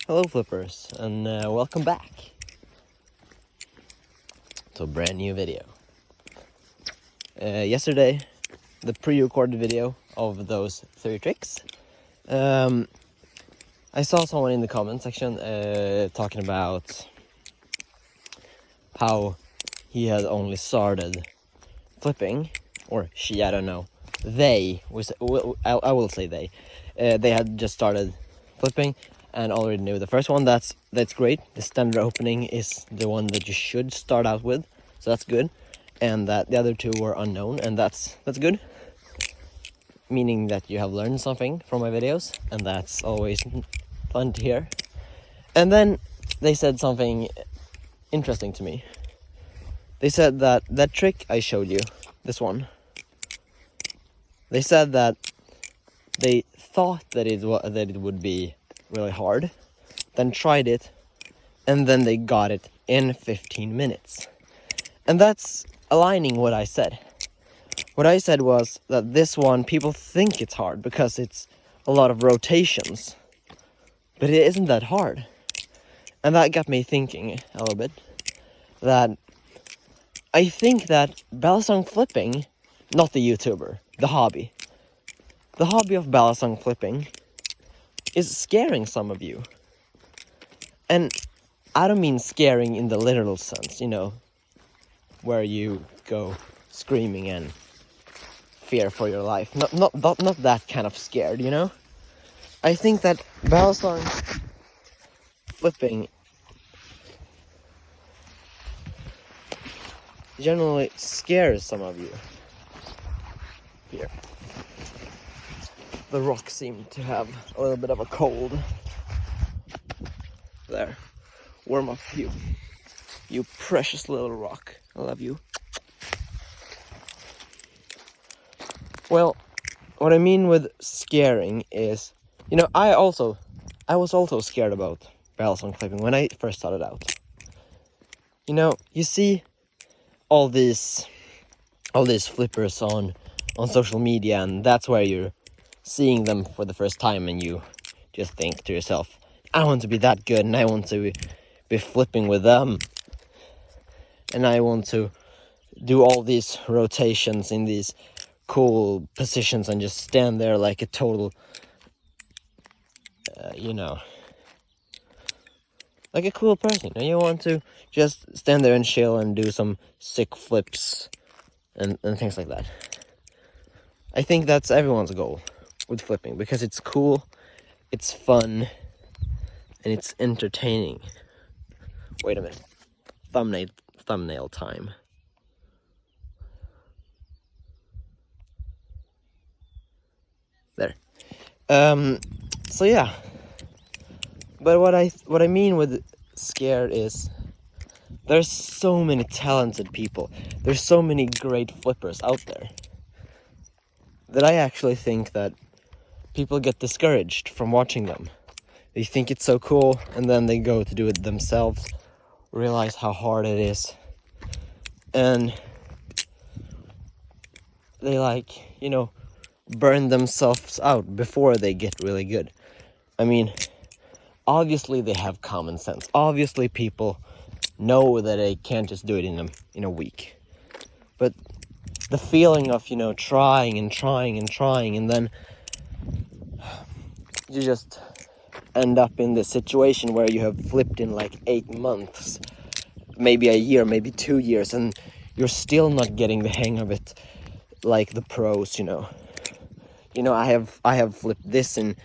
Hello flippers, and welcome back to a brand new video. Yesterday, the pre-recorded video of those 3 tricks, I saw someone in the comment section talking about how he had only started flipping, or she, I don't know. I will say they had just started flipping and already knew the first one. That's great. The standard opening is the one that you should start out with, so that's good. And that the other 2 were unknown, and that's good. Meaning that you have learned something from my videos, and that's always fun to hear. And then they said something interesting to me. They said that trick I showed you, this one, they said that they thought that it would be really hard, then tried it, and then they got it in 15 minutes. And that's aligning what I said. What I said was that this one, people think it's hard because it's a lot of rotations, but it isn't that hard. And that got me thinking a little bit, that I think that Balisong flipping, not the YouTuber, the hobby of Balisong flipping is scaring some of you. And I don't mean scaring in the literal sense, where you go screaming and fear for your life. Not that kind of scared, I think that Balisong flipping generally scares some of you. Here. The rock seemed to have a little bit of a cold. There. Warm up, you precious little rock. I love you. Well, what I mean with scaring is, I was also scared about Balisong flipping when I first started out. You see all these flippers on social media, and that's where you're seeing them for the first time, and you just think to yourself, I want to be that good, and I want to be flipping with them, and I want to do all these rotations in these cool positions and just stand there like a total like a cool person. You want to just stand there and chill and do some sick flips and things like that. I think that's everyone's goal with flipping, because it's cool, it's fun, and it's entertaining. Wait a minute. Thumbnail time. There. So yeah. But what I mean with scared is there's so many talented people. There's so many great flippers out there that I actually think that people get discouraged from watching them. They think it's so cool, and then they go to do it themselves, realize how hard it is, and they burn themselves out before they get really good. I mean, obviously they have common sense. Obviously people know that they can't just do it in a week. But the feeling of, trying, and then you just end up in this situation where you have flipped in like 8 months, maybe a year, maybe 2 years, and you're still not getting the hang of it like the pros, I have flipped this in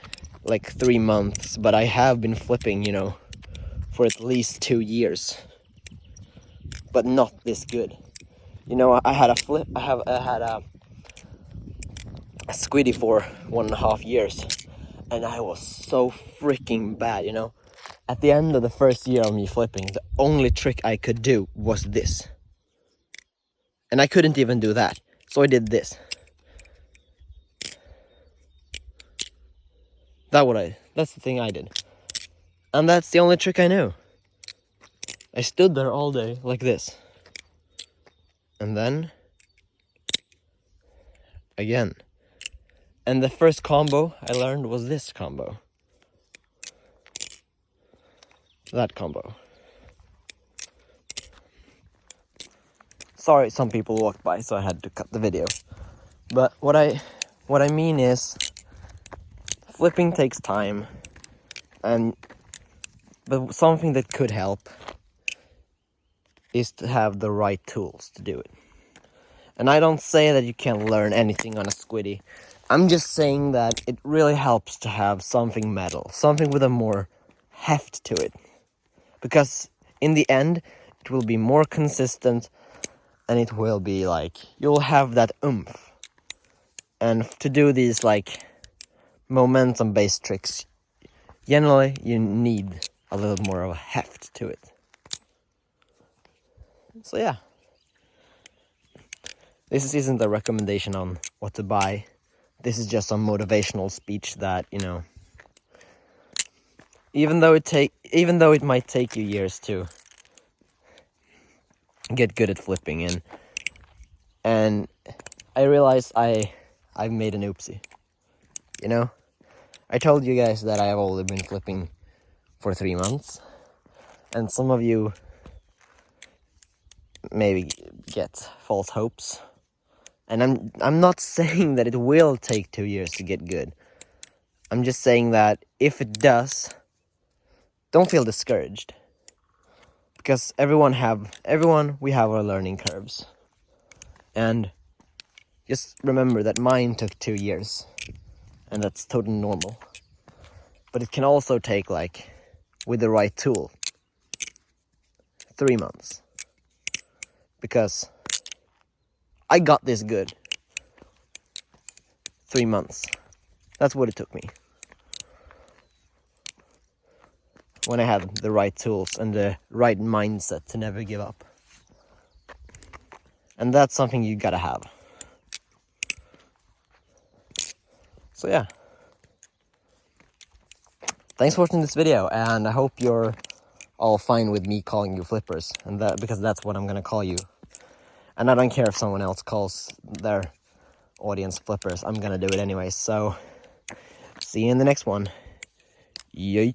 like 3 months, but I have been flipping, for at least 2 years, but not this good. I had a flip. I had a squiddy for 1.5 years, and I was so freaking bad. At the end of the first year of me flipping, the only trick I could do was this, and I couldn't even do that, so I did this. That's the thing I did, and that's the only trick I knew. I stood there all day like this, and then again. And the first combo I learned was this combo. that combo. Sorry, some people walked by, so I had to cut the video. But what I mean is, flipping takes time, but something that could help is to have the right tools to do it. And I don't say that you can't learn anything on a squiddy. I'm just saying that it really helps to have something metal, something with a more heft to it. Because in the end, it will be more consistent, and it will be like, you'll have that oomph. And to do these like momentum-based tricks, generally you need a little more of a heft to it. So yeah. This isn't a recommendation on what to buy. This is just some motivational speech that, you know, even though it might take you years to get good at flipping, and I realized I've made an oopsie. You know, I told you guys that I have only been flipping for 3 months, and some of you maybe get false hopes. And I'm not saying that it will take 2 years to get good. I'm just saying that if it does, don't feel discouraged. Because we have our learning curves. And just remember that mine took 2 years. And that's totally normal. But it can also take, like, with the right tool, 3 months. Because I got this good. 3 months. That's what it took me. When I had the right tools and the right mindset to never give up. And that's something you gotta have. So yeah. Thanks for watching this video, and I hope you're all fine with me calling you flippers, and because that's what I'm gonna call you. And I don't care if someone else calls their audience flippers, I'm gonna do it anyway. So, see you in the next one. Yeet.